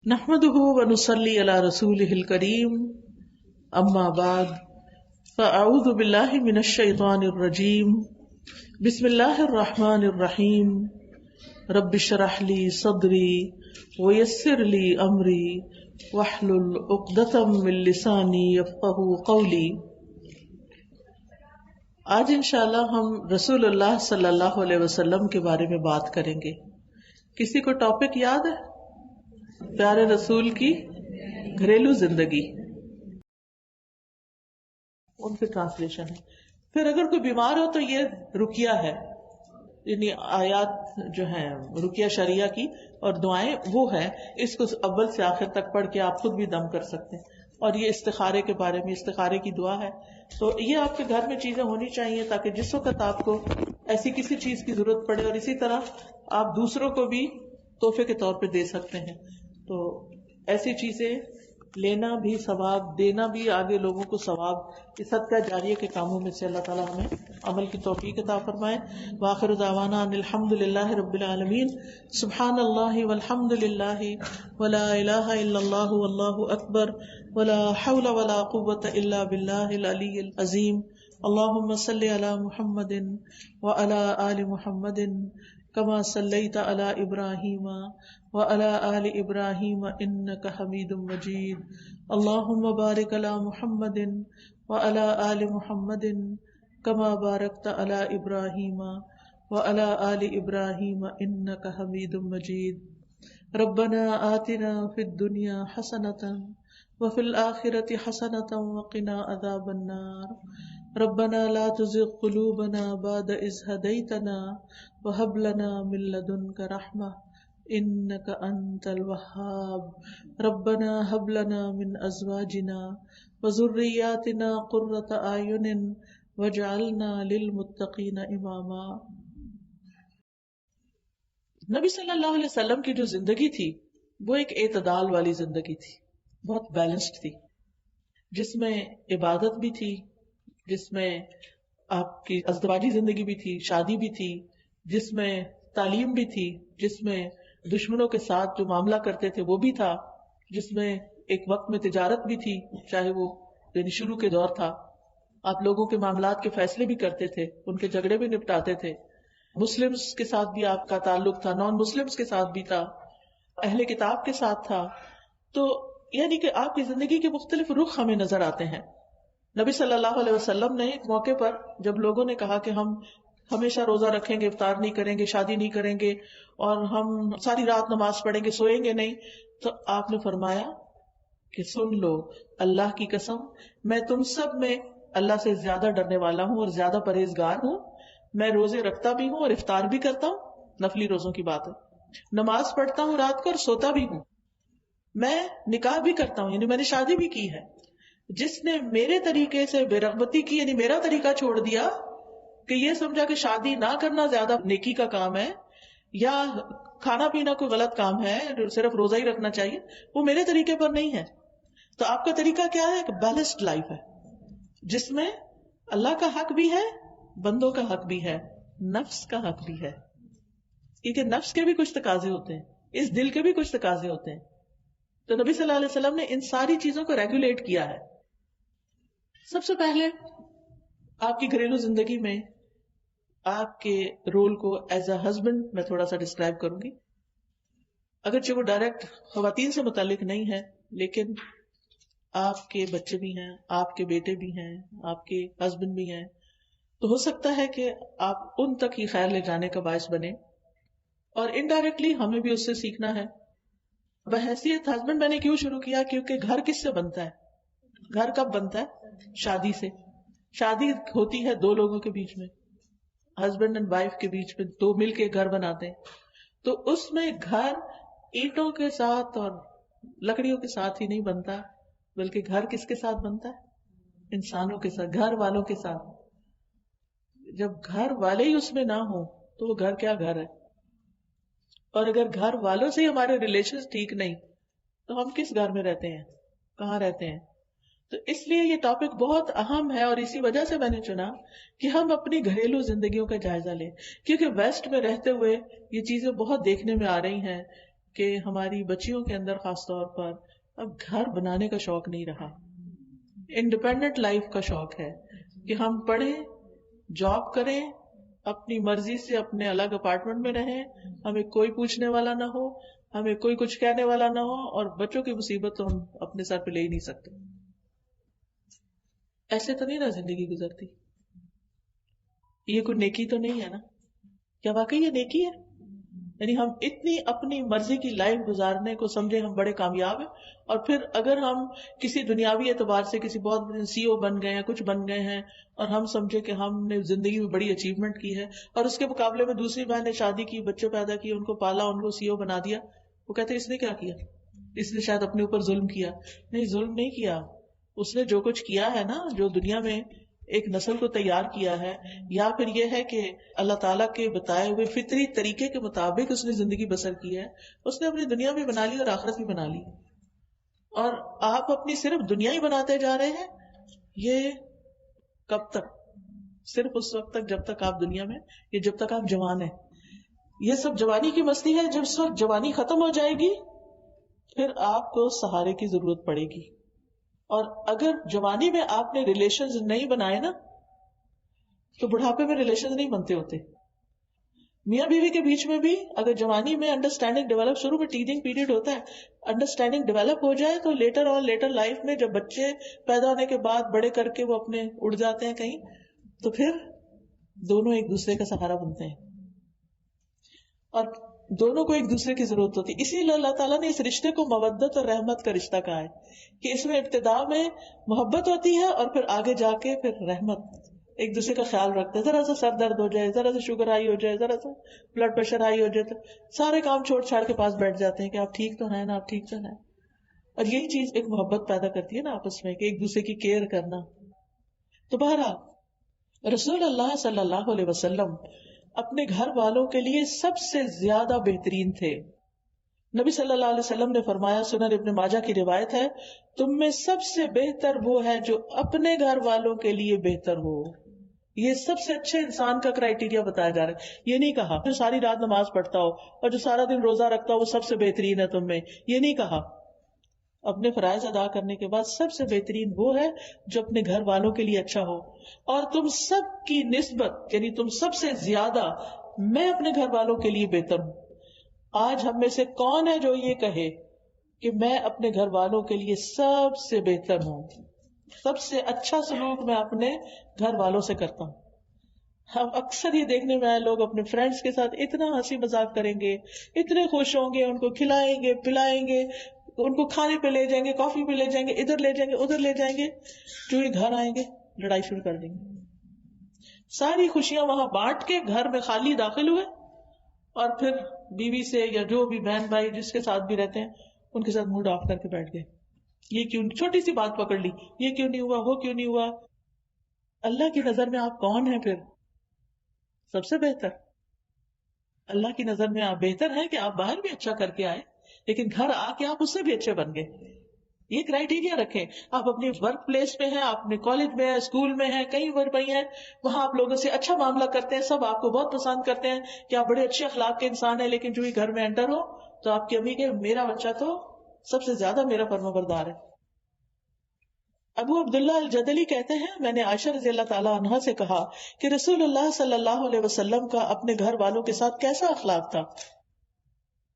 نحمده ونصلي على رسوله الكريم اما بعد فاعوذ بالله من الشيطان الرجيم بسم الله الرحمن الرحيم رب اشرح لي صدري ويسر لي امري واحلل عقدة من لساني يفقهوا قولي۔ آج انشاءاللہ ہم رسول اللہ صلی اللہ علیہ وسلم کے بارے میں بات کریں گے۔ کسی کو ٹاپک یاد ہے؟ پیارے رسول کی گھریلو زندگی، ان سے ٹرانسلیشن ہے۔ پھر اگر کوئی بیمار ہو تو یہ رقیہ ہے، یعنی آیات جو ہیں رقیہ شریعہ کی اور دعائیں وہ ہیں، اس کو اول سے آخر تک پڑھ کے آپ خود بھی دم کر سکتے ہیں۔ اور یہ استخارے کے بارے میں، استخارے کی دعا ہے، تو یہ آپ کے گھر میں چیزیں ہونی چاہیے تاکہ جس وقت آپ کو ایسی کسی چیز کی ضرورت پڑے، اور اسی طرح آپ دوسروں کو بھی تحفے کے طور پہ دے سکتے ہیں۔ تو ایسی چیزیں لینا بھی ثواب، دینا بھی آگے لوگوں کو ثواب، یہ صدقہ جاریہ کے کاموں میں سے اللہ تعالیٰ ہمیں عمل کی توفیق عطا فرمائے۔ وآخر دعوانا ان الحمد للہ رب العالمین۔ سبحان اللہ والحمد للہ ولا الہ الا اللہ واللہ اکبر ولا حول ولا قوة الا باللہ العلی العظیم۔ اللہم صل علی محمد وعلی آل محمد کما صلیت علی ابراہیم وعلی آل ابراہیم انک حمید مجید۔ اللہم بارک علی محمد وعلی آل محمد کما بارکت علی ابراہیم وعلی آل ابراہیم انک حمید مجید۔ ربنا آتنا فی الدنیا حسنۃ وفی الآخرۃ حسنۃ وقنا عذاب النار۔ ربنا لا تزغ قلوبنا بعد إذ هديتنا وهب لنا من لدنك رحمة إنك أنت الوهاب۔ ربنا هب لنا من أزواجنا وذرياتنا قرة أعين واجعلنا للمتقين إماما۔ نبی صلی اللہ علیہ وسلم کی جو زندگی تھی وہ ایک اعتدال والی زندگی تھی، بہت بیلنسڈ تھی، جس میں عبادت بھی تھی، جس میں آپ کی ازدواجی زندگی بھی تھی، شادی بھی تھی، جس میں تعلیم بھی تھی، جس میں دشمنوں کے ساتھ جو معاملہ کرتے تھے وہ بھی تھا، جس میں ایک وقت میں تجارت بھی تھی، چاہے وہ یعنی شروع کے دور تھا، آپ لوگوں کے معاملات کے فیصلے بھی کرتے تھے، ان کے جھگڑے بھی نپٹاتے تھے، مسلمز کے ساتھ بھی آپ کا تعلق تھا، نان مسلمز کے ساتھ بھی تھا، اہل کتاب کے ساتھ تھا۔ تو یعنی کہ آپ کی زندگی کے مختلف رخ ہمیں نظر آتے ہیں۔ نبی صلی اللہ علیہ وسلم نے ایک موقع پر جب لوگوں نے کہا کہ ہم ہمیشہ روزہ رکھیں گے، افطار نہیں کریں گے، شادی نہیں کریں گے، اور ہم ساری رات نماز پڑھیں گے، سوئیں گے نہیں، تو آپ نے فرمایا کہ سن لو، اللہ کی قسم میں تم سب میں اللہ سے زیادہ ڈرنے والا ہوں اور زیادہ پرہیزگار ہوں۔ میں روزے رکھتا بھی ہوں اور افطار بھی کرتا ہوں، نفلی روزوں کی بات ہے، نماز پڑھتا ہوں رات کو اور سوتا بھی ہوں، میں نکاح بھی کرتا ہوں، یعنی میں نے شادی بھی کی ہے۔ جس نے میرے طریقے سے بے رغبتی کی، یعنی میرا طریقہ چھوڑ دیا کہ یہ سمجھا کہ شادی نہ کرنا زیادہ نیکی کا کام ہے، یا کھانا پینا کوئی غلط کام ہے، صرف روزہ ہی رکھنا چاہیے، وہ میرے طریقے پر نہیں ہے۔ تو آپ کا طریقہ کیا ہے؟ ایک بیلنسڈ لائف ہے جس میں اللہ کا حق بھی ہے، بندوں کا حق بھی ہے، نفس کا حق بھی ہے، کیونکہ نفس کے بھی کچھ تقاضے ہوتے ہیں، اس دل کے بھی کچھ تقاضے ہوتے ہیں۔ تو نبی صلی اللہ علیہ وسلم نے ان ساری چیزوں کو ریگولیٹ کیا ہے۔ سب سے پہلے آپ کی گھریلو زندگی میں آپ کے رول کو ایز اے ہسبینڈ میں تھوڑا سا ڈسکرائب کروں گی، اگرچہ وہ ڈائریکٹ خواتین سے متعلق نہیں ہے، لیکن آپ کے بچے بھی ہیں، آپ کے بیٹے بھی ہیں، آپ کے ہسبینڈ بھی ہیں، تو ہو سکتا ہے کہ آپ ان تک ہی خیر لے جانے کا باعث بنے، اور انڈائریکٹلی ہمیں بھی اس سے سیکھنا ہے۔ بحیثیت ہسبینڈ میں نے کیوں شروع کیا؟ کیونکہ گھر کس سے بنتا ہے؟ گھر کب بنتا ہے؟ شادی سے۔ شادی ہوتی ہے دو لوگوں کے بیچ میں، ہسبینڈ اینڈ وائف کے بیچ میں، دو مل کے گھر بناتے ہیں۔ تو اس میں گھر اینٹوں کے ساتھ اور لکڑیوں کے ساتھ ہی نہیں بنتا، بلکہ گھر کس کے ساتھ بنتا ہے؟ انسانوں کے ساتھ، گھر والوں کے ساتھ۔ جب گھر والے ہی اس میں نہ ہوں تو وہ گھر کیا گھر ہے؟ اور اگر گھر والوں سے ہی ہمارے ریلیشنز ٹھیک نہیں تو ہم کس گھر میں رہتے ہیں، کہاں رہتے ہیں؟ تو اس لیے یہ ٹاپک بہت اہم ہے، اور اسی وجہ سے میں نے چنا کہ ہم اپنی گھریلو زندگیوں کا جائزہ لیں، کیونکہ ویسٹ میں رہتے ہوئے یہ چیزیں بہت دیکھنے میں آ رہی ہیں کہ ہماری بچیوں کے اندر خاص طور پر اب گھر بنانے کا شوق نہیں رہا، انڈیپینڈنٹ لائف کا شوق ہے کہ ہم پڑھیں، جاب کریں، اپنی مرضی سے اپنے الگ اپارٹمنٹ میں رہیں، ہمیں کوئی پوچھنے والا نہ ہو، ہمیں کوئی کچھ کہنے والا نہ ہو، اور بچوں کی مصیبت تو ہم اپنے سر پہ لے ہی نہیں سکتے. ایسے تو نہیں نا زندگی گزرتی. یہ کوئی نیکی تو نہیں ہے نا؟ کیا واقعی یہ نیکی ہے؟ یعنی ہم اتنی اپنی مرضی کی لائف گزارنے کو سمجھے ہم بڑے کامیاب ہیں، اور پھر اگر ہم کسی دنیاوی اعتبار سے کسی بہت بڑے سی او بن گئے ہیں، کچھ بن گئے ہیں، اور ہم سمجھے کہ ہم نے زندگی میں بڑی اچیومنٹ کی ہے، اور اس کے مقابلے میں دوسری بہن نے شادی کی، بچے پیدا کیے، ان کو پالا، ان کو سی او بنا دیا، وہ کہتے ہیں اس نے کیا کیا؟ اس نے شاید اپنے اوپر ظلم کیا. نہیں، ظلم نہیں کیا. اس نے جو کچھ کیا ہے نا، جو دنیا میں ایک نسل کو تیار کیا ہے، یا پھر یہ ہے کہ اللہ تعالیٰ کے بتائے ہوئے فطری طریقے کے مطابق اس نے زندگی بسر کی ہے. اس نے اپنی دنیا بھی بنا لی اور آخرت بھی بنا لی. اور آپ اپنی صرف دنیا ہی بناتے جا رہے ہیں. یہ کب تک؟ صرف اس وقت تک جب تک آپ دنیا میں، یہ جب تک آپ جوان ہیں. یہ سب جوانی کی مستی ہے. جب اس وقت جوانی ختم ہو جائے گی پھر آپ کو سہارے کی ضرورت پڑے گی. اور اگر جوانی میں آپ نے ریلیشنز نہیں بنائے نا، تو بڑھاپے میں ریلیشنز نہیں بنتے ہوتے. میاں بیوی کے بیچ میں بھی اگر جوانی میں انڈرسٹینڈنگ ڈیولپ، شروع میں ٹیزنگ پیریڈ ہوتا ہے، انڈرسٹینڈنگ ڈیولپ ہو جائے تو لیٹر لائف میں جب بچے پیدا ہونے کے بعد بڑے کر کے وہ اپنے اڑ جاتے ہیں کہیں، تو پھر دونوں ایک دوسرے کا سہارا بنتے ہیں اور دونوں کو ایک دوسرے کی ضرورت ہوتی ہے. اسی لیے اللہ تعالیٰ نے اس رشتے کو مودت اور رحمت کا رشتہ کہا ہے کہ اس میں ابتدا میں محبت ہوتی ہے اور پھر آگے جا کے پھر رحمت. ایک دوسرے کا خیال رکھتے ہیں. ذرا سا سر درد ہو جائے، ذرا سا شوگر ہائی ہو جائے، ذرا سا بلڈ پریشر ہائی ہو جائے، تو سارے کام چھوڑ چھاڑ کے پاس بیٹھ جاتے ہیں کہ آپ ٹھیک تو ہیں نا، آپ ٹھیک تو ہیں. اور یہی چیز ایک محبت پیدا کرتی ہے نا آپس میں، کہ ایک دوسرے کی کیئر کرنا. تو بہرحال رسول اللہ صلی اللہ علیہ وسلم اپنے گھر والوں کے لیے سب سے زیادہ بہترین تھے. نبی صلی اللہ علیہ وسلم نے فرمایا، سنن ابن ماجہ کی روایت ہے، تم میں سب سے بہتر وہ ہے جو اپنے گھر والوں کے لیے بہتر ہو. یہ سب سے اچھے انسان کا کرائیٹیریا بتایا جا رہا ہے. یہ نہیں کہا جو ساری رات نماز پڑھتا ہو اور جو سارا دن روزہ رکھتا ہو وہ سب سے بہترین ہے تم میں. یہ نہیں کہا. اپنے فرائض ادا کرنے کے بعد سب سے بہترین وہ ہے جو اپنے گھر والوں کے لیے اچھا ہو. اور تم سب کی نسبت، یعنی تم سب سے زیادہ میں اپنے گھر والوں کے لیے بہتر ہوں. آج ہم میں سے کون ہے جو یہ کہے کہ میں اپنے گھر والوں کے لیے سب سے بہتر ہوں، سب سے اچھا سلوک میں اپنے گھر والوں سے کرتا ہوں. ہم اکثر یہ دیکھنے میں آئے، لوگ اپنے فرینڈز کے ساتھ اتنا ہنسی مذاق کریں گے، اتنے خوش ہوں گے، ان کو کھلائیں گے، پلائیں گے، ان کو کھانے پہ لے جائیں گے، کافی پہ لے جائیں گے، ادھر لے جائیں گے، ادھر لے جائیں گے. جو یہ گھر آئیں گے لڑائی شروع کر دیں گے. ساری خوشیاں وہاں بانٹ کے گھر میں خالی داخل ہوئے، اور پھر بیوی سے یا جو بھی بہن بھائی جس کے ساتھ بھی رہتے ہیں ان کے ساتھ موڈ آف کر کے بیٹھ گئے. یہ کیوں، چھوٹی سی بات پکڑ لی، یہ کیوں نہیں ہوا، وہ کیوں نہیں ہوا. اللہ کی نظر میں آپ کون ہیں پھر؟ سب سے بہتر. اللہ کی نظر میں آپ بہتر ہیں کہ آپ باہر بھی اچھا کر کے آئے لیکن گھر آ کے آپ اس سے بھی اچھے بن گئے. یہ کرائیٹیریا رکھیں. آپ اپنے ورک پلیس پہ ہیں، آپ اپنے کالج میں ہیں، اسکول میں ہیں، کہیں پر بھی ہیں، وہاں آپ لوگوں سے اچھا معاملہ کرتے ہیں، سب آپ کو بہت پسند کرتے ہیں کہ آپ بڑے اچھے اخلاق کے انسان ہیں. لیکن جو ہی گھر میں انٹر ہو تو آپ کی امی کہ میرا بچہ تو سب سے زیادہ میرا فرمانبردار ہے. ابو عبداللہ الجدلی کہتے ہیں، میں نے عائشہ رضی اللہ تعالیٰ عنہا سے کہا کہ رسول اللہ صلی اللہ علیہ وسلم کا اپنے گھر والوں کے ساتھ کیسا اخلاق تھا.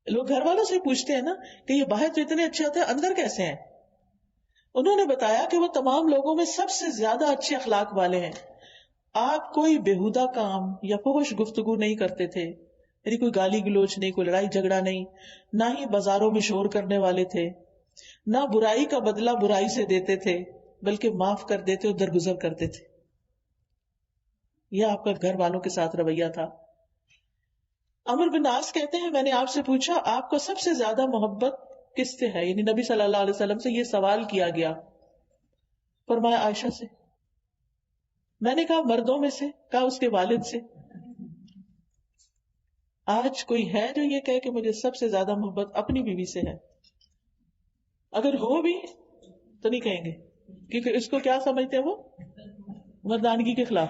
لوگ گھر والوں سے پوچھتے ہیں نا کہ یہ باہر تو اتنے اچھے ہوتے ہیں، اندر کیسے ہیں. انہوں نے بتایا کہ وہ تمام لوگوں میں سب سے زیادہ اچھے اخلاق والے ہیں. آپ کوئی بےہودہ کام یا فحش گفتگو نہیں کرتے تھے، یعنی کوئی گالی گلوچ نہیں، کوئی لڑائی جھگڑا نہیں، نہ ہی بازاروں میں شور کرنے والے تھے، نہ برائی کا بدلہ برائی سے دیتے تھے بلکہ معاف کر دیتے اور درگزر کرتے تھے. یہ آپ کا گھر والوں کے ساتھ رویہ تھا. عمر بن عاص کہتے ہیں، میں نے آپ سے پوچھا آپ کو سب سے زیادہ محبت کس سے ہے، یعنی نبی صلی اللہ علیہ وسلم سے یہ سوال کیا گیا. فرمایا عائشہ سے. میں نے کہا مردوں میں سے؟ کہا اس کے والد سے. آج کوئی ہے جو یہ کہے کہ مجھے سب سے زیادہ محبت اپنی بیوی سے ہے؟ اگر ہو بھی تو نہیں کہیں گے، کیونکہ اس کو کیا سمجھتے ہیں وہ مردانگی کے خلاف.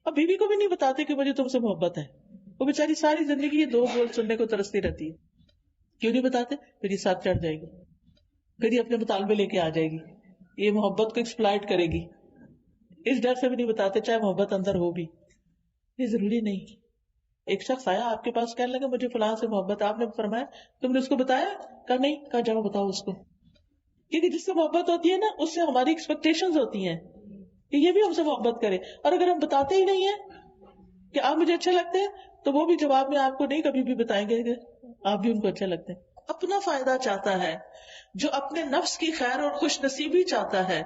اب بیوی کو بھی نہیں بتاتے کہ مجھے تم سے محبت ہے. وہ بیچاری ساری زندگی یہ دو بول سننے کو ترستی رہتی ہے. کیوں نہیں بتاتے؟ پھر یہ ساتھ چڑھ جائے گی، پھر یہ اپنے مطالبے لے کے آ جائے گی، یہ محبت کو ایکسپلائٹ کرے گی. اس ڈر سے بھی نہیں بتاتے چاہے محبت اندر ہو بھی. یہ ضروری نہیں. ایک شخص آیا آپ کے پاس کہنے لگا مجھے فلاں سے محبت، آپ نے فرمایا تم نے اس کو بتایا؟ کہا نہیں. کہا جاؤ بتاؤ اس کو. کیونکہ جس سے محبت ہوتی ہے نا اس سے ہماری ایکسپیکٹیشنز ہوتی ہیں کہ یہ بھی ہم سے محبت کرے. اور اگر ہم بتاتے ہی نہیں ہیں کہ آپ مجھے اچھے لگتے ہیں تو وہ بھی جواب میں آپ کو نہیں کبھی بھی بتائیں گے کہ آپ بھی ان کو اچھے لگتے ہیں. اپنا فائدہ چاہتا ہے، جو اپنے نفس کی خیر اور خوش نصیبی چاہتا ہے،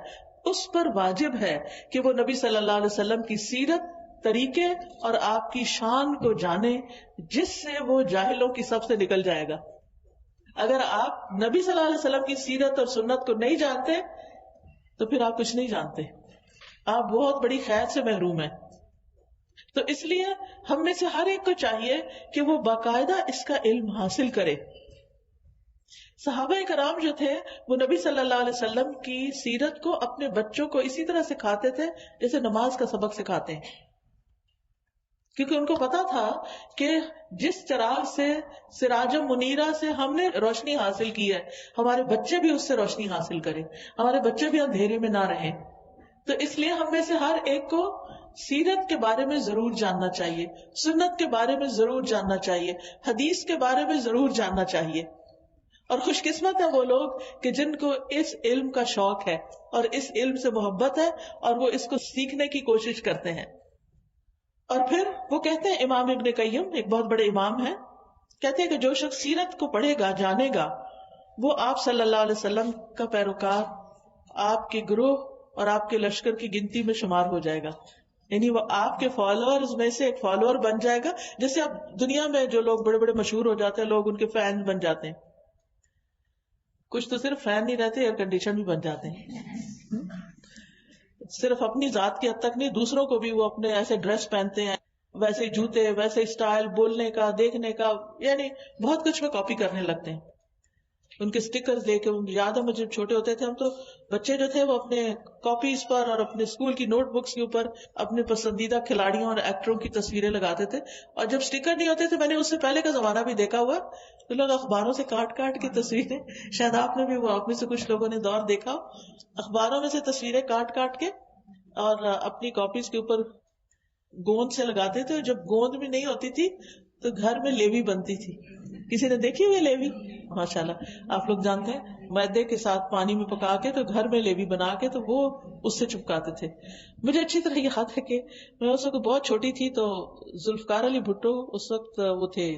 اس پر واجب ہے کہ وہ نبی صلی اللہ علیہ وسلم کی سیرت، طریقے اور آپ کی شان کو جانے، جس سے وہ جاہلوں کی صف سے نکل جائے گا. اگر آپ نبی صلی اللہ علیہ وسلم کی سیرت اور سنت کو نہیں جانتے تو پھر آپ کچھ نہیں جانتے، آپ بہت بڑی خیر سے محروم ہیں. تو اس لیے ہم میں سے ہر ایک کو چاہیے کہ وہ باقاعدہ اس کا علم حاصل کرے. صحابہ کرام جو تھے وہ نبی صلی اللہ علیہ وسلم کی سیرت کو اپنے بچوں کو اسی طرح سکھاتے تھے جیسے نماز کا سبق سکھاتے ہیں، کیونکہ ان کو پتا تھا کہ جس چراغ سے، سراج منیرہ سے ہم نے روشنی حاصل کی ہے، ہمارے بچے بھی اس سے روشنی حاصل کریں، ہمارے بچے بھی اندھیرے میں نہ رہیں. تو اس لیے ہم میں سے ہر ایک کو سیرت کے بارے میں ضرور جاننا چاہیے، سنت کے بارے میں ضرور جاننا چاہیے، حدیث کے بارے میں ضرور جاننا چاہیے. اور خوش قسمت ہیں وہ لوگ کہ جن کو اس علم کا شوق ہے اور اس علم سے محبت ہے اور وہ اس کو سیکھنے کی کوشش کرتے ہیں. اور پھر وہ کہتے ہیں، امام ابن قیم ایک بہت بڑے امام ہیں، کہتے ہیں کہ جو شخص سیرت کو پڑھے گا، جانے گا، وہ آپ صلی اللہ علیہ وسلم کا پیروکار، آپ کے گروہ اور آپ کے لشکر کی گنتی میں شمار ہو جائے گا. یعنی وہ آپ کے فالوورز میں سے ایک فالوور بن جائے گا. جیسے اب دنیا میں جو لوگ بڑے بڑے مشہور ہو جاتے ہیں، لوگ ان کے فین بن جاتے ہیں. کچھ تو صرف فین نہیں رہتے، ایئر کنڈیشن بھی بن جاتے ہیں. صرف اپنی ذات کی حد تک نہیں، دوسروں کو بھی وہ اپنے ایسے ڈریس پہنتے ہیں، ویسے جوتے، ویسے اسٹائل، بولنے کا، دیکھنے کا، یعنی بہت کچھ میں کاپی کرنے لگتے ہیں. ان کے سٹیکرز دیکھ کے یاد ہے مجھے جب چھوٹے ہوتے تھے ہم، تو بچے جو تھے وہ اپنے کاپیز پر اور اپنے اسکول کی نوٹ بکس کے اوپر اپنے پسندیدہ کھلاڑیوں اور ایکٹروں کی تصویریں لگاتے تھے. اور جب سٹیکر نہیں ہوتے تھے، میں نے اس سے پہلے کا زمانہ بھی دیکھا ہوا، تو لوگ اخباروں سے کاٹ کاٹ کے تصویریں، شاید آپ نے بھی، وہ آپ میں سے کچھ لوگوں نے دور دیکھا، اخباروں میں سے تصویریں کاٹ کاٹ کے اور اپنی کاپیز کے اوپر گوند سے لگاتے تھے. جب گوند بھی نہیں ہوتی تھی تو گھر میں لیوی بنتی تھی. کسی نے دیکھی ہوئی لیوی؟ ماشاءاللہ آپ لوگ جانتے ہیں، میدے کے ساتھ پانی میں پکا کے تو گھر میں لیوی بنا کے تو وہ اس سے چپکاتے تھے. مجھے اچھی طرح یاد ہے کہ میں اس وقت بہت چھوٹی تھی، تو ذوالفقار علی بھٹو اس وقت وہ تھے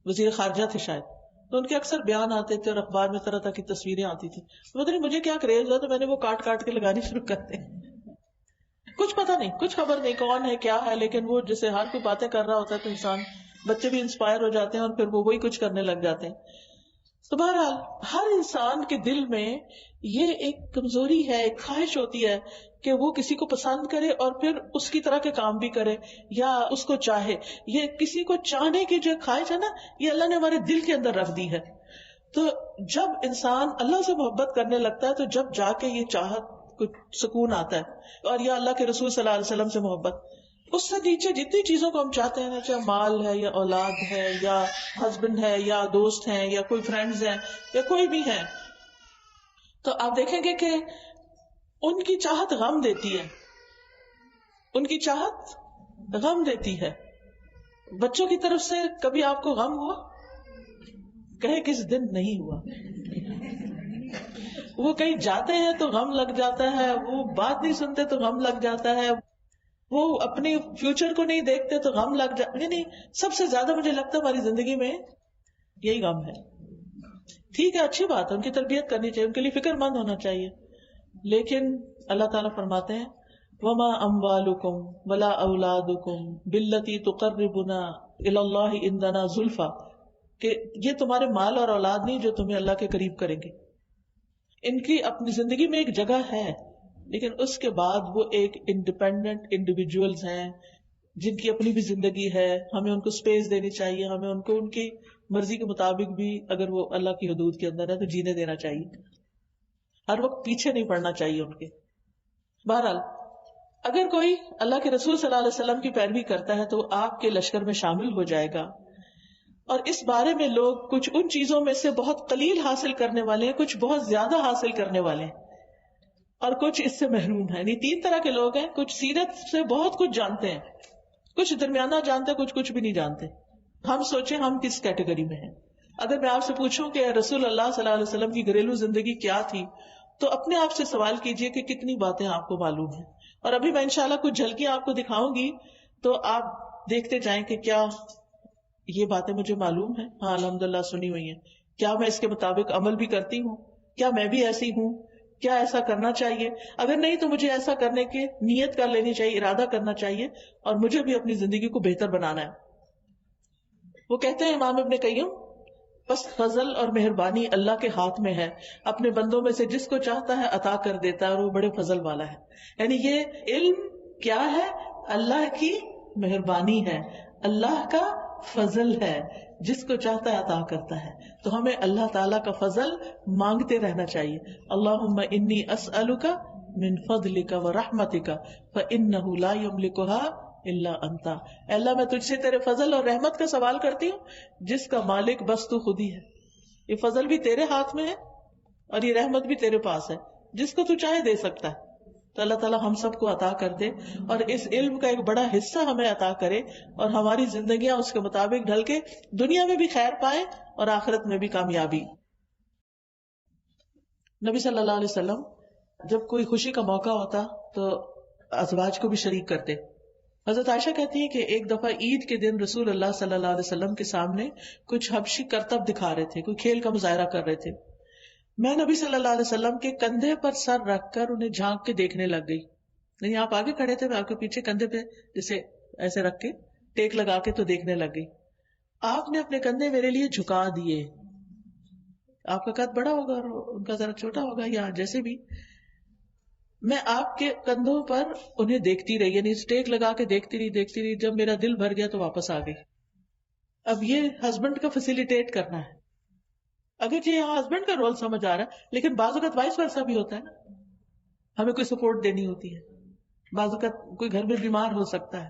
وزیر خارجہ تھے شاید، تو ان کے اکثر بیان آتے تھے اور اخبار میں طرح طرح کی تصویریں آتی تھی. پتہ نہیں مجھے کیا کریز ہوا، تو میں نے وہ کاٹ کاٹ کے لگانی شروع کر دی. کچھ پتہ نہیں، کچھ خبر نہیں کون ہے کیا ہے، لیکن وہ جیسے ہر کوئی باتیں کر رہا ہوتا ہے تو انسان، بچے بھی انسپائر ہو جاتے ہیں اور پھر وہ وہی کچھ کرنے لگ جاتے ہیں. تو بہرحال ہر انسان کے دل میں یہ ایک کمزوری ہے، ایک خواہش ہوتی ہے کہ وہ کسی کو پسند کرے اور پھر اس کی طرح کے کام بھی کرے یا اس کو چاہے. یہ کسی کو چاہنے کی جو خواہش ہے نا، یہ اللہ نے ہمارے دل کے اندر رکھ دی ہے. تو جب انسان اللہ سے محبت کرنے لگتا ہے تو جب جا کے یہ چاہت کو سکون آتا ہے. اور یا اللہ کے رسول صلی اللہ علیہ وسلم سے محبت، اس سے نیچے جتنی چیزوں کو ہم چاہتے ہیں، چاہے مال ہے یا اولاد ہے یا ہسبینڈ ہے یا دوست ہیں یا کوئی فرینڈز ہیں یا کوئی بھی ہے، تو آپ دیکھیں گے کہ ان کی چاہت غم دیتی ہے، ان کی چاہت غم دیتی ہے. بچوں کی طرف سے کبھی آپ کو غم ہوا؟ کہیں کس دن نہیں ہوا. وہ کہیں جاتے ہیں تو غم لگ جاتا ہے، وہ بات نہیں سنتے تو غم لگ جاتا ہے، وہ اپنے فیوچر کو نہیں دیکھتے تو غم لگ جاتا. یعنی سب سے زیادہ مجھے لگتا ہے ہماری زندگی میں یہی غم ہے. ٹھیک ہے، اچھی بات ہے، ان کی تربیت کرنی چاہیے، ان کے لیے فکر مند ہونا چاہیے، لیکن اللہ تعالیٰ فرماتے ہیں وما اموالکم ولا اولادکم باللتی تقربنا الی اللہ عندنا زلفی، کہ یہ تمہارے مال اور اولاد نہیں جو تمہیں اللہ کے قریب کریں گے. ان کی اپنی زندگی میں ایک جگہ ہے، لیکن اس کے بعد وہ ایک انڈیپینڈنٹ انڈیویجولز ہیں جن کی اپنی بھی زندگی ہے. ہمیں ان کو اسپیس دینی چاہیے، ہمیں ان کو ان کی مرضی کے مطابق بھی، اگر وہ اللہ کی حدود کے اندر ہے تو جینے دینا چاہیے. ہر وقت پیچھے نہیں پڑنا چاہیے ان کے. بہرحال اگر کوئی اللہ کے رسول صلی اللہ علیہ وسلم کی پیروی کرتا ہے تو وہ آپ کے لشکر میں شامل ہو جائے گا. اور اس بارے میں لوگ کچھ ان چیزوں میں سے بہت قلیل حاصل کرنے والے ہیں، کچھ بہت زیادہ حاصل کرنے والے ہیں، اور کچھ اس سے محروم ہیں. یعنی تین طرح کے لوگ ہیں. کچھ سیرت سے بہت کچھ جانتے ہیں، کچھ درمیانہ جانتے ہیں، کچھ بھی نہیں جانتے. ہم سوچیں ہم کس کیٹیگری میں ہیں. اگر میں آپ سے پوچھوں کہ رسول اللہ صلی اللہ علیہ وسلم کی گھریلو زندگی کیا تھی، تو اپنے آپ سے سوال کیجئے کہ کتنی باتیں آپ کو معلوم ہیں. اور ابھی میں انشاءاللہ کچھ جھلکیاں آپ کو دکھاؤں گی، تو آپ دیکھتے جائیں کہ کیا یہ باتیں مجھے معلوم ہیں. ہاں الحمدللہ سنی ہوئی ہیں. کیا میں اس کے مطابق عمل بھی کرتی ہوں؟ کیا میں بھی ایسی ہوں؟ کیا ایسا کرنا چاہیے؟ اگر نہیں تو مجھے ایسا کرنے کی نیت کر لینی چاہیے، ارادہ کرنا چاہیے، اور مجھے بھی اپنی زندگی کو بہتر بنانا ہے. وہ کہتے ہیں امام ابن قیم، بس فضل اور مہربانی اللہ کے ہاتھ میں ہے، اپنے بندوں میں سے جس کو چاہتا ہے عطا کر دیتا ہے، اور وہ بڑے فضل والا ہے. یعنی یہ علم کیا ہے؟ اللہ کی مہربانی ہے، اللہ کا فضل ہے، جس کو چاہتا ہے عطا کرتا ہے. تو ہمیں اللہ تعالیٰ کا فضل مانگتے رہنا چاہیے. اللہم انی اسألک من فضلک ورحمتک فإنہ لا یملکها الا انت. اے اللہ میں تجھ سے تیرے فضل اور رحمت کا سوال کرتی ہوں جس کا مالک بس تو خود ہی ہے. یہ فضل بھی تیرے ہاتھ میں ہے اور یہ رحمت بھی تیرے پاس ہے، جس کو تو چاہے دے سکتا ہے. تو اللہ تعالیٰ ہم سب کو عطا کر دے، اور اس علم کا ایک بڑا حصہ ہمیں عطا کرے، اور ہماری زندگیاں اس کے مطابق ڈھل کے دنیا میں بھی خیر پائیں اور آخرت میں بھی کامیابی. نبی صلی اللہ علیہ وسلم جب کوئی خوشی کا موقع ہوتا تو ازواج کو بھی شریک کرتے. حضرت عائشہ کہتی ہے کہ ایک دفعہ عید کے دن رسول اللہ صلی اللہ علیہ وسلم کے سامنے کچھ حبشی کرتب دکھا رہے تھے، کوئی کھیل کا مظاہرہ کر رہے تھے. میں نبی صلی اللہ علیہ وسلم کے کندھے پر سر رکھ کر انہیں جھانک کے دیکھنے لگ گئی. نہیں آپ آگے کھڑے تھے، میں آپ کے پیچھے کندھے پہ جیسے ایسے رکھ کے ٹیک لگا کے تو دیکھنے لگ گئی. آپ نے اپنے کندھے میرے لیے جھکا دیے. آپ کا قد بڑا ہوگا اور ان کا ذرا چھوٹا ہوگا، یا جیسے بھی. میں آپ کے کندھوں پر انہیں دیکھتی رہی، یعنی اسٹیک لگا کے دیکھتی رہی. جب میرا دل بھر گیا تو واپس آ گئی. اب یہ ہسبینڈ کا فیسیلیٹیٹ کرنا ہے. اگر یہ یہاں ہسبینڈ کا رول سمجھ آ رہا ہے، لیکن بعض اوقات وائس ورثا بھی ہوتا ہے نا. ہمیں کوئی سپورٹ دینی ہوتی ہے، بعض اوقات کوئی گھر میں بیمار ہو سکتا ہے.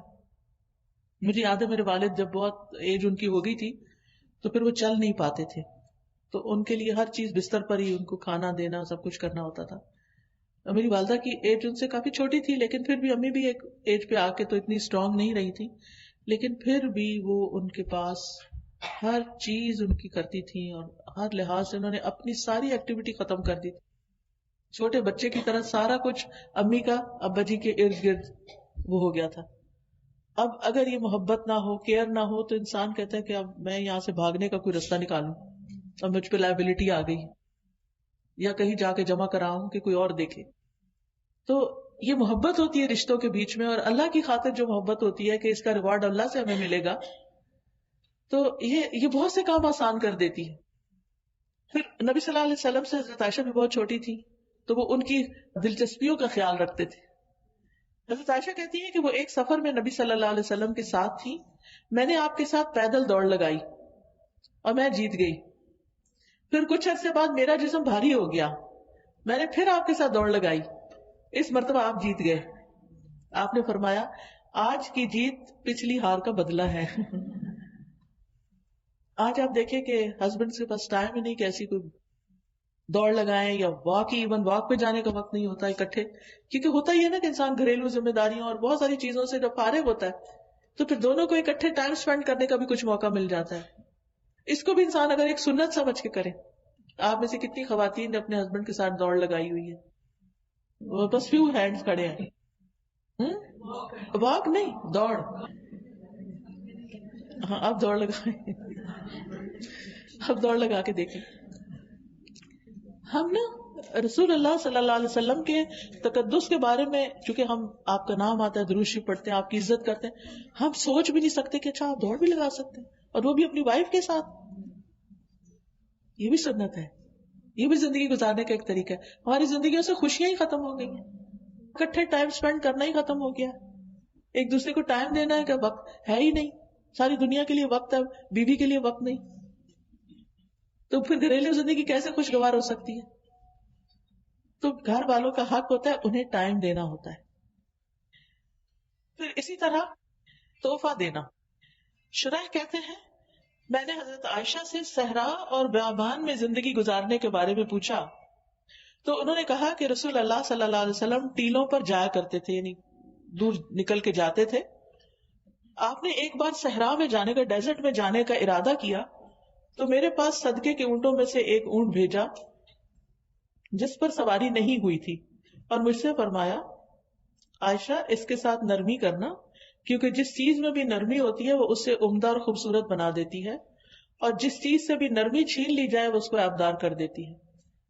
مجھے یاد ہے میرے والد جب بہت ایج ان کی ہو گئی تھی تو پھر وہ چل نہیں پاتے تھے، تو ان کے لیے ہر چیز بستر پر ہی ان کو کھانا دینا سب کچھ کرنا ہوتا تھا. میری والدہ کی ایج ان سے کافی چھوٹی تھی، لیکن پھر بھی امی بھی ایک ایج پہ آ کے تو اتنی اسٹرانگ نہیں رہی تھی، لیکن پھر بھی وہ ان کے پاس ہر چیز ان کی کرتی تھی، اور ہر لحاظ سے انہوں نے اپنی ساری ایکٹیویٹی ختم کر دی تھی. چھوٹے بچے کی طرح سارا کچھ امی کا ابا جی کے ارد گرد وہ ہو گیا تھا. اب اگر یہ محبت نہ ہو، کیئر نہ ہو، تو انسان کہتا ہے کہ اب میں یہاں سے بھاگنے کا کوئی رستہ نکالوں، اب مجھ پہ لائبلٹی آ گئی، یا کہیں جا کے جمع کراؤں کہ کوئی اور دیکھے. تو یہ محبت ہوتی ہے رشتوں کے بیچ میں، اور اللہ کی خاطر جو محبت ہوتی ہے کہ اس کا ریوارڈ اللہ سے ہمیں ملے گا، تو یہ بہت سے کام آسان کر دیتی ہے. پھر نبی صلی اللہ علیہ وسلم سے حضرت عائشہ بھی بہت چھوٹی تھی، تو وہ ان کی دلچسپیوں کا خیال رکھتے تھے. حضرت عائشہ کہتی ہے کہ وہ ایک سفر میں نبی صلی اللہ علیہ وسلم کے ساتھ تھی. میں نے آپ کے ساتھ پیدل دوڑ لگائی اور میں جیت گئی. پھر کچھ عرصے بعد میرا جسم بھاری ہو گیا، میں نے پھر آپ کے ساتھ دوڑ لگائی، اس مرتبہ آپ جیت گئے. آپ نے فرمایا آج کی جیت پچھلی ہار کا بدلہ ہے. آج آپ دیکھیں کہ ہسبینڈ کے پاس ٹائم ہی نہیں کہ ایسی کوئی دوڑ لگائیں، یا واک ہی ایون واک پہ جانے کا وقت نہیں ہوتا اکٹھے، کیونکہ ہوتا ہی ہے نا کہ انسان گھریلو ذمہ داریوں اور بہت ساری چیزوں سے جب فارغ ہوتا ہے تو پھر دونوں کو اکٹھے ٹائم سپینڈ کرنے کا بھی کچھ موقع مل جاتا ہے. اس کو بھی انسان اگر ایک سنت سمجھ کے کرے. آپ میں سے کتنی خواتین نے اپنے ہسبینڈ کے ساتھ دوڑ لگائی ہوئی ہے؟ وہ بس فیو ہینڈز کھڑے ہیں. واک نہیں، دوڑ. ہاں اب دوڑ لگائیں، اب دوڑ لگا کے دیکھیں. ہم نا رسول اللہ صلی اللہ علیہ وسلم کے تقدس کے بارے میں، چونکہ ہم آپ کا نام آتا ہے، درود شریف پڑھتے ہیں، آپ کی عزت کرتے ہیں، ہم سوچ بھی نہیں سکتے کہ اچھا آپ دوڑ بھی لگا سکتے ہیں، اور وہ بھی اپنی وائف کے ساتھ. یہ بھی سنت ہے، یہ بھی زندگی گزارنے کا ایک طریقہ ہے. ہماری زندگیوں سے خوشیاں ہی ختم ہو گئی ہیں، اکٹھے ٹائم سپینڈ کرنا ہی ختم ہو گیا. ایک دوسرے کو ٹائم دینا ہے کہ وقت ہے ہی نہیں. ساری دنیا کے لیے وقت ہے، بیوی کے لیے وقت نہیں، تو پھر گھریلو زندگی کیسے خوشگوار ہو سکتی ہے؟ تو گھر والوں کا حق ہوتا ہے انہیں ٹائم دینا ہوتا ہے. پھر اسی طرح تحفہ دینا. شرح کہتے ہیں میں نے حضرت عائشہ سے صحرا اور بیابان میں زندگی گزارنے کے بارے میں پوچھا تو انہوں نے کہا کہ رسول اللہ صلی اللہ علیہ وسلم ٹیلوں پر جایا کرتے تھے، یعنی دور نکل کے جاتے تھے. آپ نے ایک بار صحرا میں جانے کا، ڈیزرٹ میں جانے کا ارادہ کیا تو میرے پاس صدقے کے اونٹوں میں سے ایک اونٹ بھیجا جس پر سواری نہیں ہوئی تھی، اور مجھ سے فرمایا عائشہ اس کے ساتھ نرمی کرنا، کیونکہ جس چیز میں بھی نرمی ہوتی ہے وہ اسے عمدہ اور خوبصورت بنا دیتی ہے، اور جس چیز سے بھی نرمی چھین لی جائے وہ اس کو عیبدار کر دیتی ہے.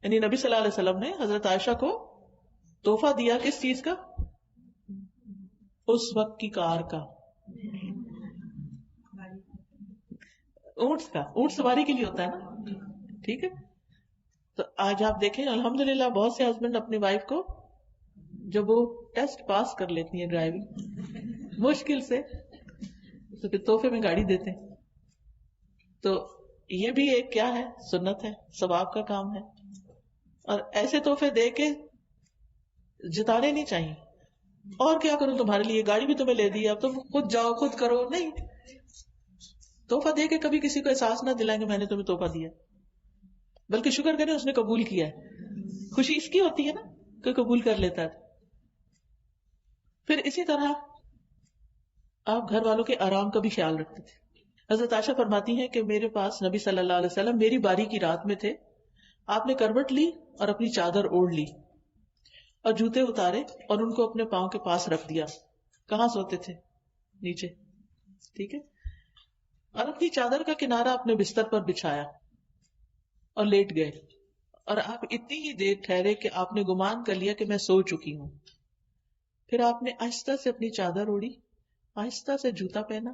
یعنی نبی صلی اللہ علیہ وسلم نے حضرت عائشہ کو تحفہ دیا کس چیز کا؟ اس وقت کی کار کا، اونٹ کا. اونٹ سواری کے لیے ہوتا ہے نا، ٹھیک ہے. تو آج آپ دیکھیں الحمدللہ بہت سے ہسبینڈ اپنی وائف کو جب وہ ٹیسٹ پاس کر لیتی ہیں ڈرائیونگ مشکل سے تو پھر تحفے میں گاڑی دیتے ہیں. تو یہ بھی ایک کیا ہے، سنت ہے، ثواب کا کام ہے. اور ایسے تحفے دے کے جتانے نہیں چاہیے. اور کیا کروں تمہارے لیے، گاڑی بھی تمہیں لے دی، اب تم خود جاؤ خود کرو. نہیں، تحفہ دے کے کبھی کسی کو احساس نہ دلائیں گے میں نے تمہیں تحفہ دیا، بلکہ شکر کریں اس نے قبول کیا ہے. خوشی اس کی ہوتی ہے نا کہ قبول کر لیتا ہے. پھر اسی طرح آپ گھر والوں کے آرام کا بھی خیال رکھتے تھے. حضرت عائشہ فرماتی ہیں کہ میرے پاس نبی صلی اللہ علیہ وسلم میری باری کی رات میں تھے. آپ نے کروٹ لی اور اپنی چادر اوڑھ لی اور جوتے اتارے اور ان کو اپنے پاؤں کے پاس رکھ دیا. کہاں سوتے تھے؟ نیچے، ٹھیک ہے. اور اپنی چادر کا کنارہ اپنے بستر پر بچھایا اور لیٹ گئے. اور آپ اتنی ہی دیر ٹھہرے کہ آپ نے گمان کر لیا کہ میں سو چکی ہوں. پھر آپ نے آہستہ سے اپنی چادر اوڑھی، آہستہ سے جوتا پہنا،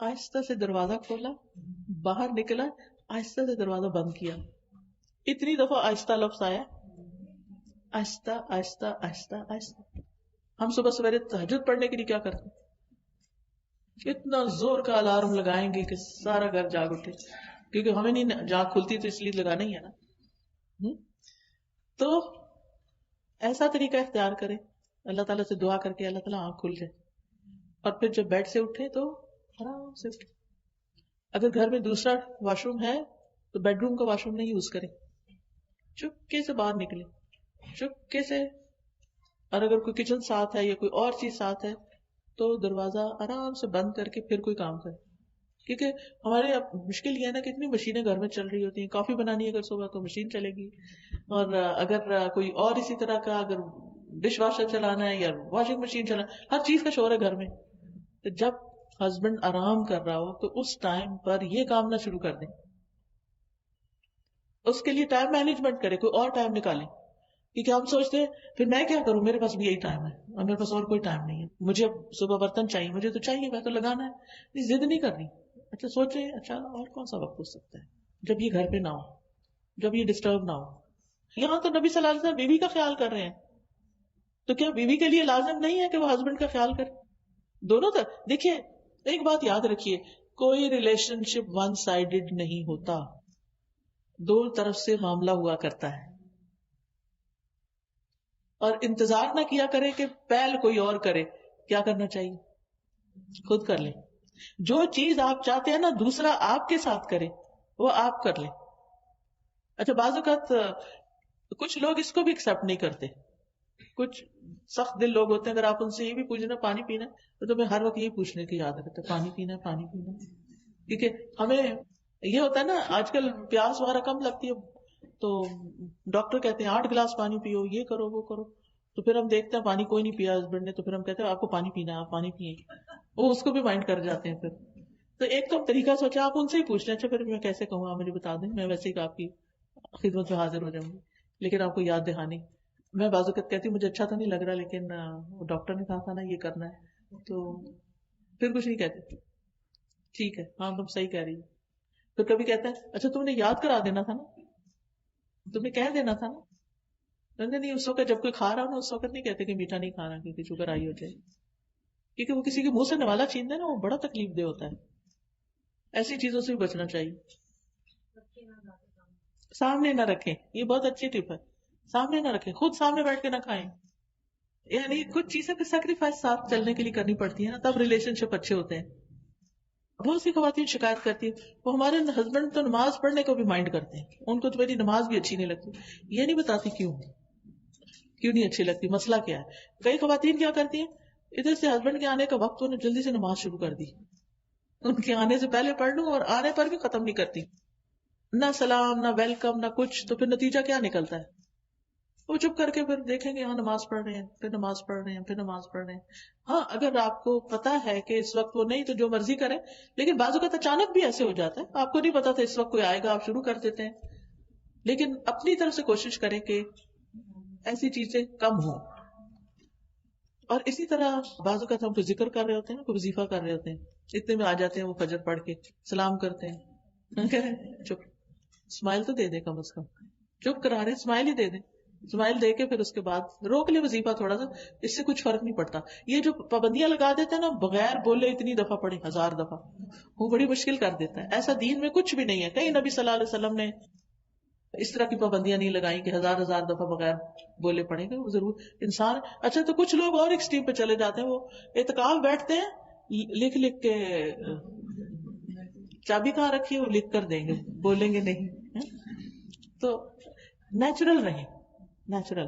آہستہ سے دروازہ کھولا، باہر نکلا، آہستہ سے دروازہ بند کیا. اتنی دفعہ آہستہ لفظ آیا، آہستہ آہستہ آہستہ آہستہ. ہم صبح سویرے تہجد پڑھنے کے لیے کیا کرتے ہیں؟ اتنا زور کا الارم لگائیں گے کہ سارا گھر جاگ اٹھے، کیونکہ ہمیں نہیں جاگ کھلتی تو اس لیے لگانا ہی ہے نا. تو ایسا طریقہ اختیار کریں، اللہ تعالیٰ سے دعا کر کے اللہ تعالیٰ آنکھ کھل جائے. اور پھر جب بیڈ سے اٹھے تو آرام سے اٹھے. اگر گھر میں دوسرا واش روم ہے تو بیڈ روم کا واش روم نہیں یوز کریں، چپکے سے باہر نکلے، چپکے سے. اور اگر کوئی کچن ساتھ ہے یا کوئی اور چیز ساتھ ہے تو دروازہ آرام سے بند کر کے پھر کوئی کام کرے. کیونکہ ہمارے اب مشکل یہ ہے نا کہ اتنی مشینیں گھر میں چل رہی ہوتی ہیں. کافی بنانی ہے اگر صبح تو مشین چلے گی، اور اگر کوئی اور اسی طرح کا اگر ڈش واشر چلانا ہے یا واشنگ مشین چلانا، ہر چیز کا شور ہے گھر میں. تو جب ہسبینڈ آرام کر رہا ہو تو اس ٹائم پر یہ کام نہ شروع کر دیں. اس کے لیے ٹائم مینجمنٹ کرے، کوئی اور ٹائم نکالیں. کیونکہ ہم سوچتے ہیں پھر میں کیا کروں، میرے پاس بھی یہی ٹائم ہے اور میرے پاس اور کوئی ٹائم نہیں ہے، مجھے اب صبح برتن چاہیے، مجھے تو چاہیے، میں تو لگانا ہے. ضد نہیں کرنی. اچھا سوچے اچھا اور کون سا وقت ہو سکتا ہے جب یہ گھر پہ نہ ہو، جب یہ ڈسٹرب نہ ہو. یہاں تو نبی صلی اللہ علیہ وسلم بیوی کا خیال کر رہے ہیں، تو کیا بیوی کے لیے لازم نہیں ہے کہ وہ ہسبینڈ کا خیال کرے؟ دونوں طرف دیکھیے. ایک بات یاد رکھیے، کوئی ریلیشن شپ ون سائیڈڈ نہیں ہوتا، دو طرف سے معاملہ ہوا کرتا ہے. اور انتظار نہ کیا کرے کہ پہل کوئی اور کرے. کیا کرنا چاہیے؟ خود کر لیں. جو چیز آپ چاہتے ہیں نا دوسرا آپ کے ساتھ کرے وہ آپ کر لیں. اچھا بعض اوقات کچھ لوگ اس کو بھی ایکسپٹ نہیں کرتے. کچھ سخت دل لوگ ہوتے ہیں، اگر آپ ان سے یہ بھی پوچھنا پانی پینا تو تمہیں ہر وقت یہ پوچھنے کی یاد رکھتا ہے پانی پینا پانی پینا. کیونکہ ہمیں یہ ہوتا ہے نا آج کل پیاس وغیرہ کم لگتی ہے تو ڈاکٹر کہتے ہیں 8 گلاس پانی پیو، یہ کرو وہ کرو. تو پھر ہم دیکھتے ہیں پانی کوئی نہیں پیا ہسبینڈ نے، تو پھر ہم کہتے ہیں آپ کو پانی پینا ہے، آپ پانی پیئیں. وہ اس کو بھی مائنڈ کر جاتے ہیں. پھر تو ایک تو طریقہ سوچا آپ ان سے ہی پوچھ لیں. اچھا پھر میں کیسے کہوں، آپ مجھے بتا دیں، میں ویسے ہی آپ کی خدمت میں حاضر ہو جاؤں گی، لیکن آپ کو یاد دہانی. میں بعض اوقات کہتی ہوں مجھے اچھا تو نہیں لگ رہا لیکن ڈاکٹر نے کہا تھا نا یہ کرنا ہے، تو پھر کچھ نہیں کہتے، ٹھیک ہے ہاں تم صحیح کہہ رہی ہو. پھر کبھی کہتا ہے اچھا تم نے یاد کرا دینا تھا نا، تم نے کہہ دینا تھا نا. نہیں اس وقت جب کوئی کھا رہا ہو نا اس وقت نہیں کہتے کہ میٹھا نہیں کھانا کیونکہ شوگر آئی ہو جائے، کیونکہ وہ کسی کے منہ سے نوالا چھین دے نا وہ بڑا تکلیف دہ ہوتا ہے. ایسی چیزوں سے بھی بچنا چاہیے. سامنے نہ رکھیں، یہ بہت اچھی ٹپ ہے. سامنے نہ رکھیں، خود سامنے بیٹھ کے نہ کھائیں. یعنی کچھ چیزیں پہ سیکریفائس ساتھ چلنے کے لیے کرنی پڑتی ہے نا، تب ریلیشن شپ اچھے ہوتے ہیں. بہت سی خواتین شکایت کرتی ہیں وہ ہمارے ہسبینڈ تو نماز پڑھنے کو بھی مائنڈ کرتے ہیں، ان کو تو میری نماز بھی اچھی نہیں لگتی. یہ نہیں بتاتی کیوں نہیں اچھی لگتی، مسئلہ کیا ہے. کئی خواتین کیا کرتی ہیں، ادھر سے ہسبینڈ کے آنے کا وقت انہیں جلدی سے نماز شروع کر دی، ان کے آنے سے پہلے پڑھ لوں، اور آنے پر بھی ختم نہیں کرتی، نہ سلام نہ ویلکم نہ کچھ. تو پھر نتیجہ کیا نکلتا ہے، وہ چپ کر کے پھر دیکھیں گے ہاں نماز پڑھ رہے ہیں، پھر نماز پڑھ رہے ہیں، پھر نماز پڑھ رہے ہیں. ہاں اگر آپ کو پتا ہے کہ اس وقت وہ نہیں تو جو مرضی کریں، لیکن بعض اوقات اچانک بھی ایسے ہو جاتا ہے آپ کو نہیں پتا تھا اس وقت کوئی آئے گا، آپ شروع کر دیتے ہیں. لیکن اپنی طرف سے کوشش کریں کہ ایسی چیزیں کم ہوں. اور اسی طرح بعض اوقات ہم کوئی ذکر کر رہے ہوتے ہیں، کوئی وظیفہ کر رہے ہوتے ہیں، اتنے میں آ جاتے ہیں وہ فجر پڑھ کے سلام کرتے ہیں، چپ، اسمائل تو دے دے کم از کم، چپ کرا رہے اسمائل ہی دے دیں، اسمائل دے کے پھر اس کے بعد روک لے وظیفہ تھوڑا سا، اس سے کچھ فرق نہیں پڑتا. یہ جو پابندیاں لگا دیتے ہیں نا، بغیر بولے اتنی دفعہ پڑھی 1000 دفعہ، وہ بڑی مشکل کر دیتا ہے. ایسا دین میں کچھ بھی نہیں ہے، کہیں نبی صلی اللہ علیہ وسلم نے اس طرح کی پابندیاں نہیں لگائی کہ 1000 دفعہ بغیر بولے پڑھیں گے. وہ ضرور انسان. اچھا تو کچھ لوگ اور ایکسٹریم پہ چلے جاتے ہیں، وہ اعتکاف بیٹھتے ہیں لکھ لکھ کے، چابی کہاں رکھی ہے وہ لکھ کر دیں گے، بولیں گے نہیں. تو نیچرل رہیں، نیچرل.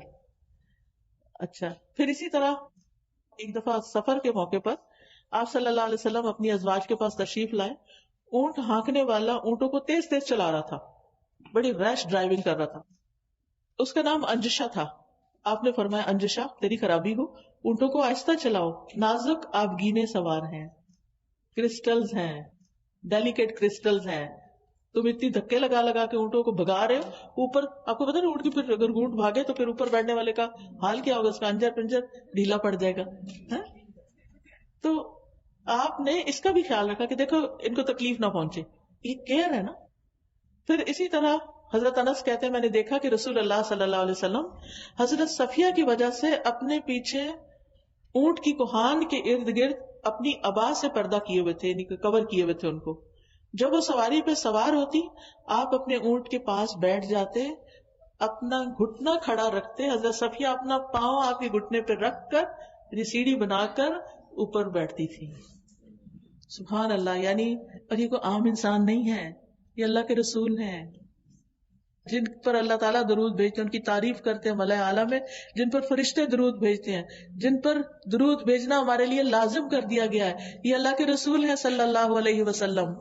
اچھا پھر اسی طرح ایک دفعہ سفر کے موقع پر آپ صلی اللہ علیہ وسلم اپنی ازواج کے پاس تشریف لائے. اونٹ ہانکنے والا اونٹوں کو تیز تیز چلا رہا تھا، بڑی ریش ڈرائیونگ کر رہا تھا. اس کا نام انجشا تھا. آپ نے فرمایا انجشا تیری خرابی ہو، اونٹوں کو آہستہ چلاؤ، نازک آبگینے سوار ہیں، کرسٹلز ہیں، ڈیلیکیٹ کرسٹلز ہیں، تم اتنی دھکے لگا لگا کے اونٹوں کو بھگا رہے ہو. اوپر آپ کو پتا نا اونٹ کی پھر اگر اونٹ بھاگے تو پھر اوپر بیٹھنے والے کا حال کیا ہوگا، اس کا انجر پنجر ڈھیلا پڑ جائے گا. تو آپ نے اس کا بھی خیال رکھا کہ دیکھو ان کو تکلیف نہ پہنچے، یہ کیئر ہے نا. پھر اسی طرح حضرت انس کہتے ہیں میں نے دیکھا کہ رسول اللہ صلی اللہ علیہ وسلم حضرت صفیہ کی وجہ سے اپنے پیچھے اونٹ کی کوہان کے ارد گرد اپنی ابا سے پردہ کیے ہوئے تھے، یعنی کہ کور کیے ہوئے تھے ان کو. جب وہ سواری پہ سوار ہوتی آپ اپنے اونٹ کے پاس بیٹھ جاتے، اپنا گھٹنا کھڑا رکھتے، حضرت صفیہ اپنا پاؤں آپ کے گھٹنے پہ رکھ کر سیڑھی بنا کر اوپر بیٹھتی تھی. سبحان اللہ. یعنی اور یہ کوئی عام انسان نہیں ہے، یہ اللہ کے رسول ہیں جن پر اللہ تعالیٰ درود بھیجتے ہیں، ان کی تعریف کرتے ہیں ملائے اعلیٰ میں، جن پر فرشتے درود بھیجتے ہیں، جن پر درود بھیجنا ہمارے لیے لازم کر دیا گیا ہے. یہ اللہ کے رسول ہیں صلی اللہ علیہ وسلم.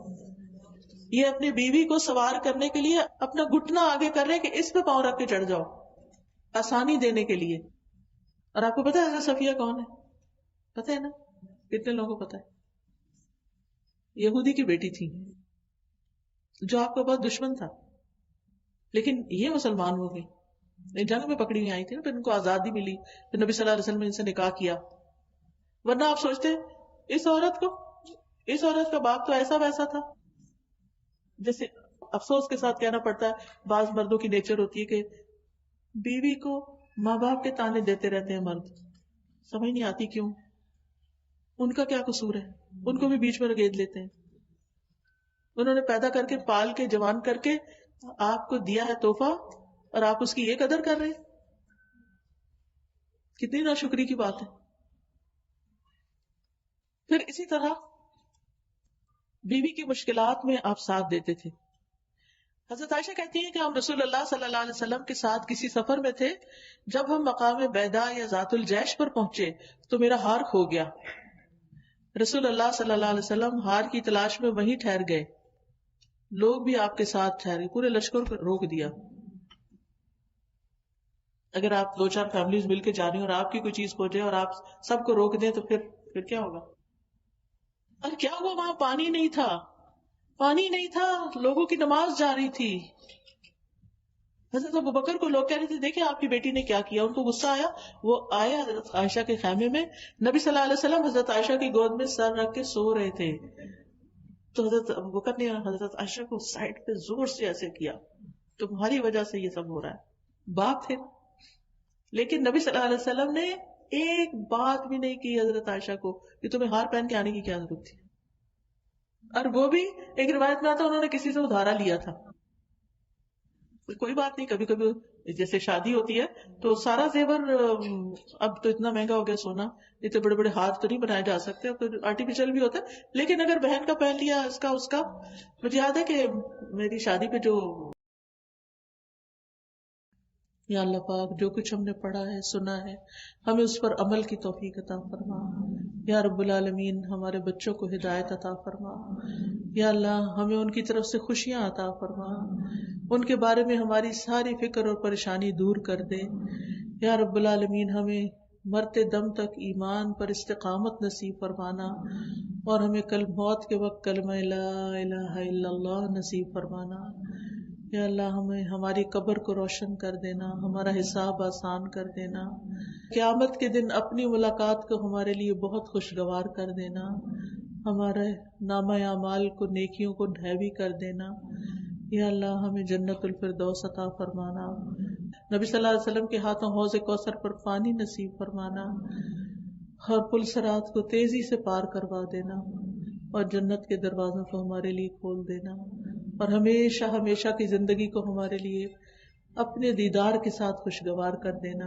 یہ اپنی بیوی کو سوار کرنے کے لیے اپنا گھٹنا آگے کر رہے ہیں کہ اس پہ پاؤں رکھ کے چڑھ جاؤ، آسانی دینے کے لیے. اور آپ کو پتا ہے صفیہ کون ہے؟ پتا ہے نا؟ کتنے لوگوں کو پتا ہے؟ یہودی کی بیٹی تھی جو آپ کا بہت دشمن تھا، لیکن یہ مسلمان ہو گئی، جنگ میں پکڑی ہوئی آئی تھی، پھر ان کو آزادی ملی، پھر نبی صلی اللہ علیہ وسلم نے ان سے نکاح کیا. ورنہ آپ سوچتے اس عورت کا باپ تو ایسا ویسا تھا. جیسے افسوس کے ساتھ کہنا پڑتا ہے بعض مردوں کی نیچر ہوتی ہے کہ بیوی کو ماں باپ کے تانے دیتے رہتے ہیں مرد، سمجھ نہیں آتی کیوں، ان کا کیا قصور ہے، ان کو بھی بیچ میں رگید لیتے ہیں. انہوں نے پیدا کر کے پال کے جوان کر کے آپ کو دیا ہے تحفہ اور آپ اس کی یہ قدر کر رہے ہیں، کتنی ناشکری کی بات ہے. پھر اسی طرح بیوی کی مشکلات میں آپ ساتھ دیتے تھے. حضرت عائشہ کہتی ہیں کہ ہم رسول اللہ صلی اللہ علیہ وسلم کے ساتھ کسی سفر میں تھے، جب ہم مقام بیدا یا ذات الجیش پر پہنچے تو میرا ہار کھو گیا. رسول اللہ صلی اللہ علیہ وسلم ہار کی تلاش میں وہیں ٹھہر گئے، لوگ بھی آپ کے ساتھ ٹھہرے، پورے لشکر کو روک دیا. اگر آپ 2-4 فیملیز مل کے جا رہی ہیں اور آپ کی کوئی چیز کھو جائے اور آپ سب کو روک دیں تو پھر کیا ہوگا. اور کیا ہوا، وہاں پانی نہیں تھا، پانی نہیں تھا، لوگوں کی نماز جا رہی تھی. حضرت ابوبکر کو لوگ کہہ رہے تھے دیکھیں آپ کی بیٹی نے کیا کیا. ان کو غصہ آیا، وہ آئے حضرت عائشہ کے خیمے میں، نبی صلی اللہ علیہ وسلم حضرت عائشہ کی گود میں سر رکھ کے سو رہے تھے. تو حضرت ابوبکر نے حضرت عائشہ کو سائڈ پہ زور سے ایسے کیا، تمہاری وجہ سے یہ سب ہو رہا ہے. باپ تھے، لیکن نبی صلی اللہ علیہ وسلم نے ایک بات بھی نہیں کی حضرت عائشہ کو کہ تمہیں ہار پہن کے آنے کی کیا ضرورت تھی. اور وہ بھی ایک روایت میں آتا انہوں نے کسی سے ادھارا لیا تھا. کوئی بات نہیں، کبھی کبھی جیسے شادی ہوتی ہے تو سارا زیور اب تو اتنا مہنگا ہو گیا سونا، اتنے بڑے بڑے ہاتھ تو نہیں بنائے جا سکتے، اب تو آرٹیفیشل بھی ہوتا ہے، لیکن اگر بہن کا پہن لیا اس کا مجھے یاد ہے کہ میری شادی پہ جو، یا اللہ پاک جو کچھ ہم نے پڑھا ہے سنا ہے ہمیں اس پر عمل کی توفیق عطا فرما، یا رب العالمین ہمارے بچوں کو ہدایت عطا فرما، یا اللہ ہمیں ان کی طرف سے خوشیاں عطا فرما، ان کے بارے میں ہماری ساری فکر اور پریشانی دور کر دے، یا رب العالمین ہمیں مرتے دم تک ایمان پر استقامت نصیب فرمانا، اور ہمیں کل موت کے وقت کلمہ لا الہ الا اللہ نصیب فرمانا، یا اللہ ہمیں ہماری قبر کو روشن کر دینا، ہمارا حساب آسان کر دینا، قیامت کے دن اپنی ملاقات کو ہمارے لیے بہت خوشگوار کر دینا، ہمارے نامہ اعمال کو نیکیوں کو ڈھیوی کر دینا، یا اللہ ہمیں جنت الفردوس عطا فرمانا، نبی صلی اللہ علیہ وسلم کے ہاتھوں حوض کوثر پر پانی نصیب فرمانا، اور پل صراط کو تیزی سے پار کروا دینا، اور جنت کے دروازوں کو ہمارے لیے کھول دینا، اور ہمیشہ ہمیشہ کی زندگی کو ہمارے لیے اپنے دیدار کے ساتھ خوشگوار کر دینا،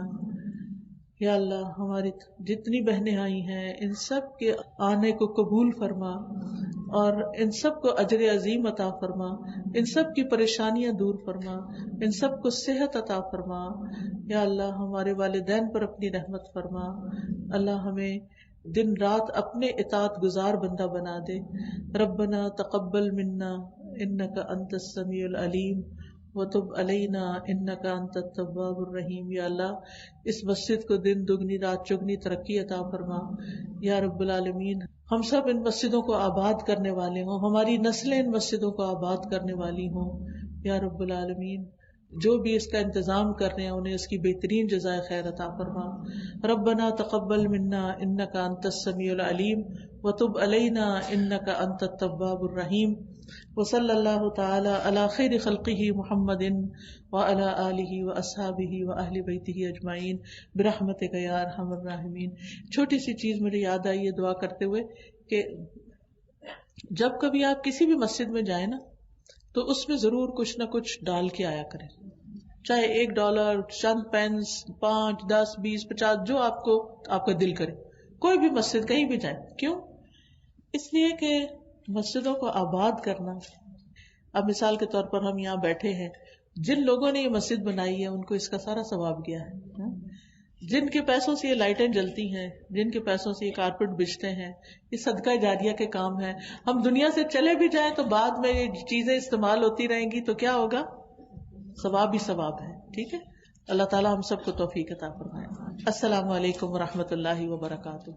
یا اللہ ہماری جتنی بہنیں آئی ہیں ان سب کے آنے کو قبول فرما، اور ان سب کو اجر عظیم عطا فرما، ان سب کی پریشانیاں دور فرما، ان سب کو صحت عطا فرما، یا اللہ ہمارے والدین پر اپنی رحمت فرما، اللہ ہمیں دن رات اپنے اطاعت گزار بندہ بنا دے، ربنا تقبل منا انک انت السمیع العلیم وتب علینا انک انت التواب الرحیم، یا اللہ اس مسجد کو دن دگنی رات چگنی ترقی عطا فرما، یا رب العالمین ہم سب ان مسجدوں کو آباد کرنے والے ہوں، ہماری نسلیں ان مسجدوں کو آباد کرنے والی ہوں، یا رب العالمین جو بھی اس کا انتظام کر رہے ہیں انہیں اس کی بہترین جزائے خیر عطا فرما، ربنا تقبل منا انک انت السمیع العلیم وتب علینا انک انت التواب الرحیم، وصلی اللہ تعالی علی خیر خلقہ محمد وعلی آلہ واصحابہ واہل بیتہ اجمعین برحمتک یا ارحم الراحمین۔ چھوٹی سی چیز مجھے یاد آئی ہے دعا کرتے ہوئے کہ جب کبھی آپ کسی بھی مسجد میں جائیں نا تو اس میں ضرور کچھ نہ کچھ ڈال کے آیا کریں، چاہے $1، چند پینس، 5، 10، 20، 50، جو آپ کا دل کرے، کوئی بھی مسجد کہیں بھی جائیں۔ کیوں؟ اس لیے کہ مسجدوں کو آباد کرنا، اب مثال کے طور پر ہم یہاں بیٹھے ہیں، جن لوگوں نے یہ مسجد بنائی ہے ان کو اس کا سارا ثواب گیا ہے، جن کے پیسوں سے یہ لائٹیں جلتی ہیں، جن کے پیسوں سے یہ کارپیٹ بچتے ہیں، یہ صدقہ جاریہ کے کام ہے۔ ہم دنیا سے چلے بھی جائیں تو بعد میں یہ چیزیں استعمال ہوتی رہیں گی تو کیا ہوگا؟ ثواب ہی ثواب ہے۔ ٹھیک ہے، اللہ تعالیٰ ہم سب کو توفیق عطا فرمائے۔ السلام علیکم ورحمۃ اللہ وبرکاتہ۔